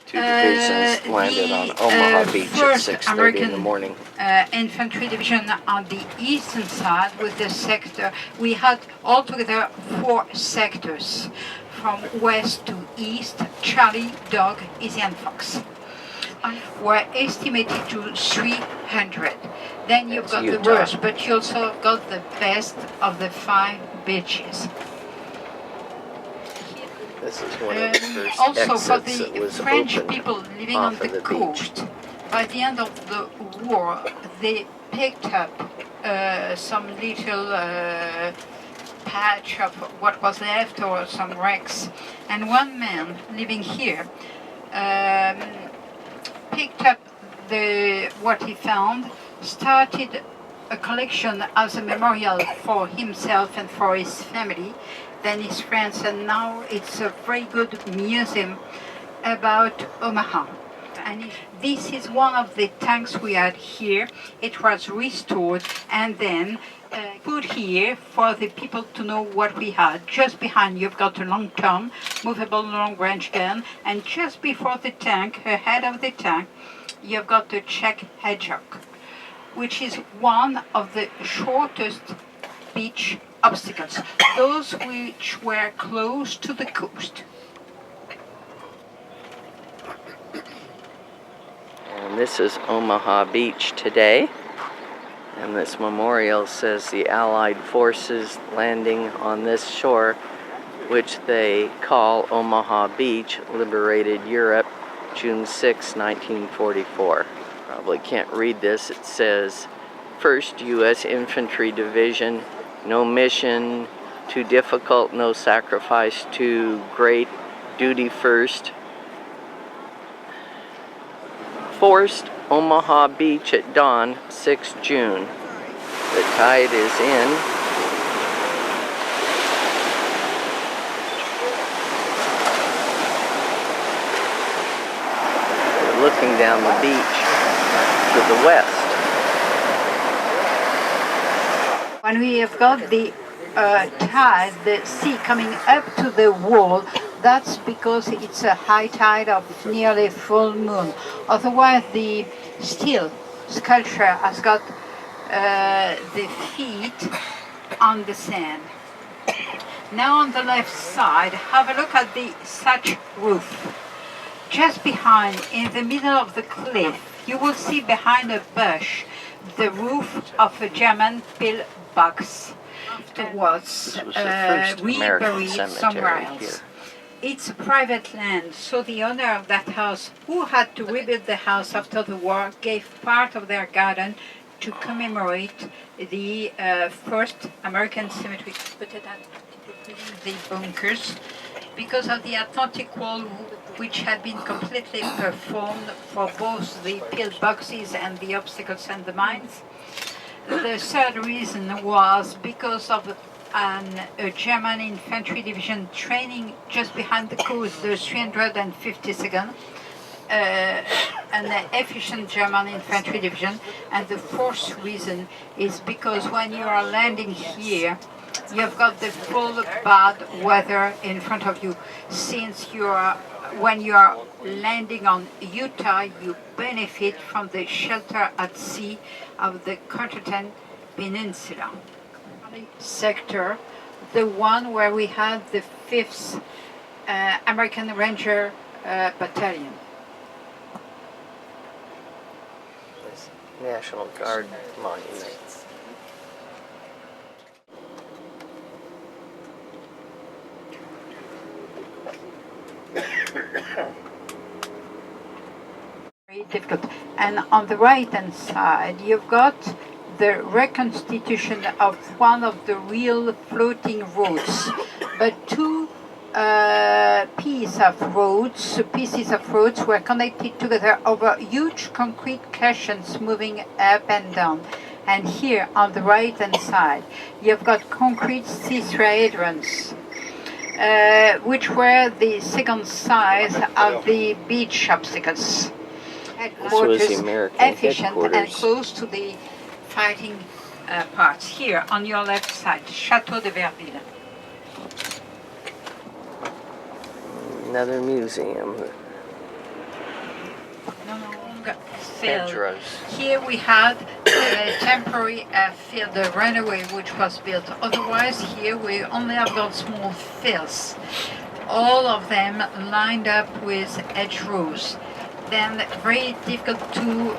Two divisions landed on Omaha Beach at 6:30 in the morning. Infantry division on the eastern side with the sector. We had altogether 4 sectors from west to east. Charlie, Dog, Easy and Fox were estimated to 300. Then you've got the worst, but you also got the best of the 5 beaches. This is one of the first also for exits that the was French opened people living off on the of the coast, beach. by the end of the war, they picked up some little patch of what was left or some wrecks. And one man living here picked up what he found, started a collection as a memorial for himself and for his family, then his friends, and now it's a very good museum about Omaha. And this is one of the tanks we had here. It was restored and then put here for the people to know what we had. Just behind you've got a long-term, movable long-range gun, and just before the tank, ahead of the tank, you've got the Czech Hedgehog, which is one of the shortest beach obstacles, those which were close to the coast. And this is Omaha Beach today. And this memorial says the Allied forces landing on this shore, which they call Omaha Beach, liberated Europe, June 6, 1944. Probably can't read this. It says, 1st U.S. Infantry Division, no mission, too difficult, no sacrifice, too great, duty first. Forced Omaha Beach at dawn, 6 June. The tide is in. We're looking down the beach to the west. When we have got the tide, the sea coming up to the wall, that's because it's a high tide of nearly full moon. Otherwise, the steel sculpture has got the feet on the sand. Now on the left side, have a look at the thatch roof. Just behind, in the middle of the cliff, you will see behind a bush the roof of a German pillbox. Afterwards, reburied somewhere else. Here. It's private land, so the owner of that house, who had to rebuild the house after the war, gave part of their garden to commemorate the first American cemetery. The bunkers, because of the Atlantic Wall, which had been completely performed for both the pillboxes and the obstacles and the mines. The third reason was because of a German infantry division training just behind the coast, the 352nd, an efficient German infantry division. And the fourth reason is because when you are landing here, you've got the full bad weather in front of you. Since when you are landing on Utah, you benefit from the shelter at sea of the Continental Peninsula. Sector, the one where we had the 5th American Ranger Battalion. This National Guard monument. Very difficult. And on the right hand side, you've got the reconstitution of one of the real floating roads, but 2 pieces of roads were connected together over huge concrete cushions moving up and down. And here on the right hand side, you've got concrete tetrahedrons, which were the second size of the beach obstacles. Headquarters, efficient and close to the fighting parts. Here on your left side, Château de Verville. Another museum. field. Hedgerows. Here we had a temporary field, a runway, which was built. Otherwise, here we only have got small fields. All of them lined up with hedgerows. Then very difficult to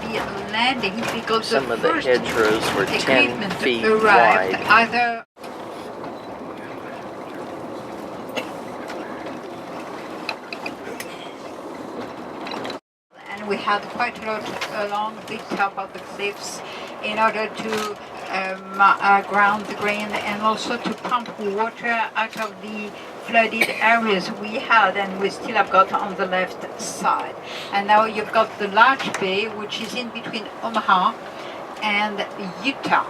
be landing because Some of the first hedgerows were 10 equipment feet arrived wide. either. And we had quite a lot along the top of the cliffs in order to ground the grain and also to pump water out of the flooded areas we had and we still have got on the left side. And now you've got the large bay, which is in between Omaha and Utah.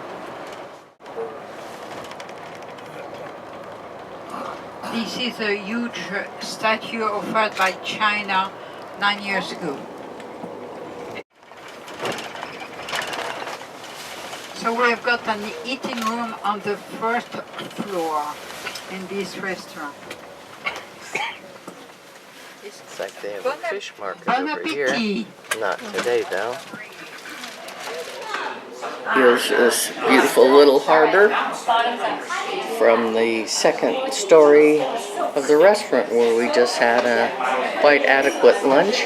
This is a huge statue offered by China 9 years ago. So we've got an eating room on the first floor in this restaurant. It's like they have a fish market Bon over here. appetit! Not today, though. Here's this beautiful little harbor from the second story of the restaurant where we just had a quite adequate lunch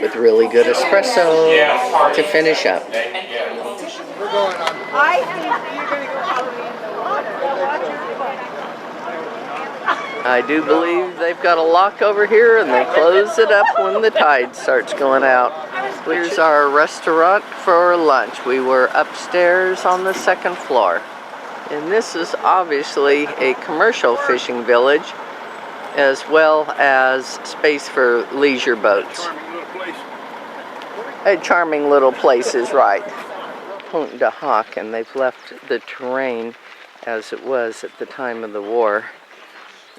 with really good espresso to finish up. I think you're going to go probably in the water. I do believe they've got a lock over here and they close it up when the tide starts going out. Here's our restaurant for lunch. We were upstairs on the second floor. And this is obviously a commercial fishing village as well as space for leisure boats. A charming little place is right. Pointe de Hoc, and they've left the terrain as it was at the time of the war.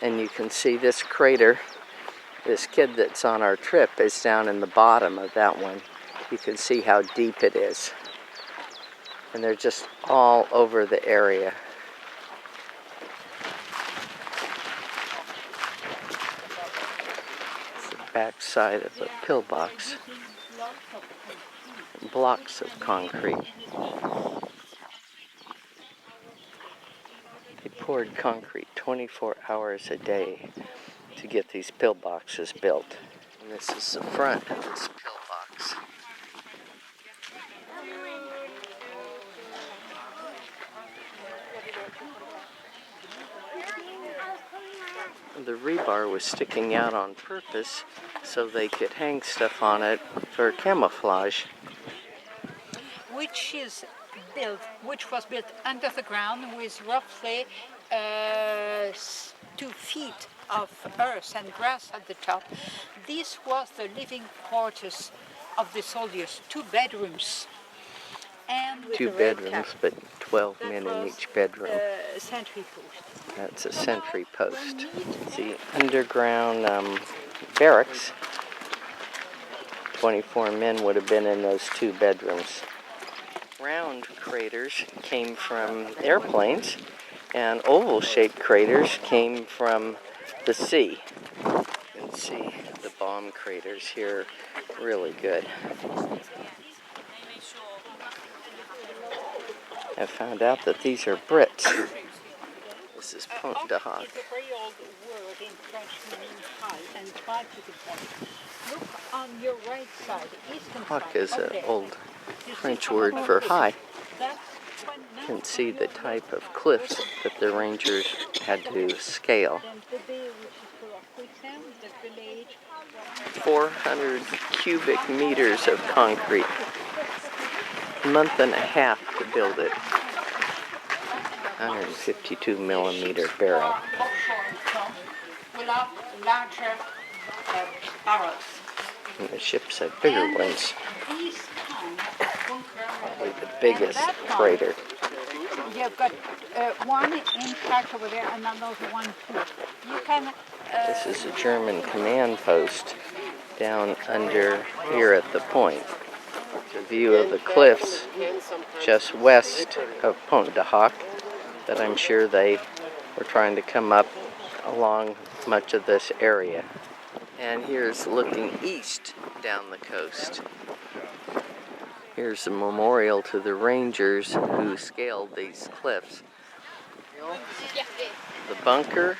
And you can see this crater. This kid that's on our trip is down in the bottom of that one. You can see how deep it is. And they're just all over the area. It's the back side of a pillbox. Blocks of concrete. They poured concrete 24 hours a day to get these pillboxes built. And this is the front of this pillbox. The rebar was sticking out on purpose so they could hang stuff on it for camouflage. Which was built under the ground with roughly 2 feet of earth and grass at the top. This was the living quarters of the soldiers, 2 bedrooms. And with 2 bedrooms, but 12 men in each bedroom. Sentry post. That's a sentry post. It's the underground barracks. 24 men would have been in those 2 bedrooms. Round craters came from airplanes, and oval-shaped craters came from the sea. You can see the bomb craters here really good. I found out that these are Brits. This is Pointe de Hoc. It's a very old word in French meaning high, and try to defend it. Look on your right side, eastern Hoc side. is an old French word for high. You can see the type of cliffs that the Rangers had to scale. 400 cubic meters of concrete. A month and a half to build it. 152 millimeter barrel. And the ships have bigger ones. Probably the biggest crater. You've got one in fact over there and another one here. You can. This is a German command post down under here at the point. The view of the cliffs just west of Pointe de Hoc that I'm sure they were trying to come up along much of this area. And here's looking east down the coast. Here's a memorial to the rangers who scaled these cliffs. The bunker.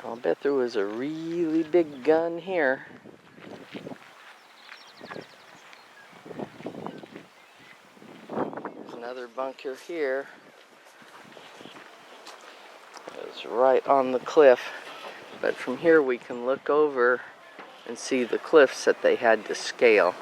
I'll bet there was a really big gun here. There's another bunker here. It's right on the cliff. But from here we can look over and see the cliffs that they had to scale.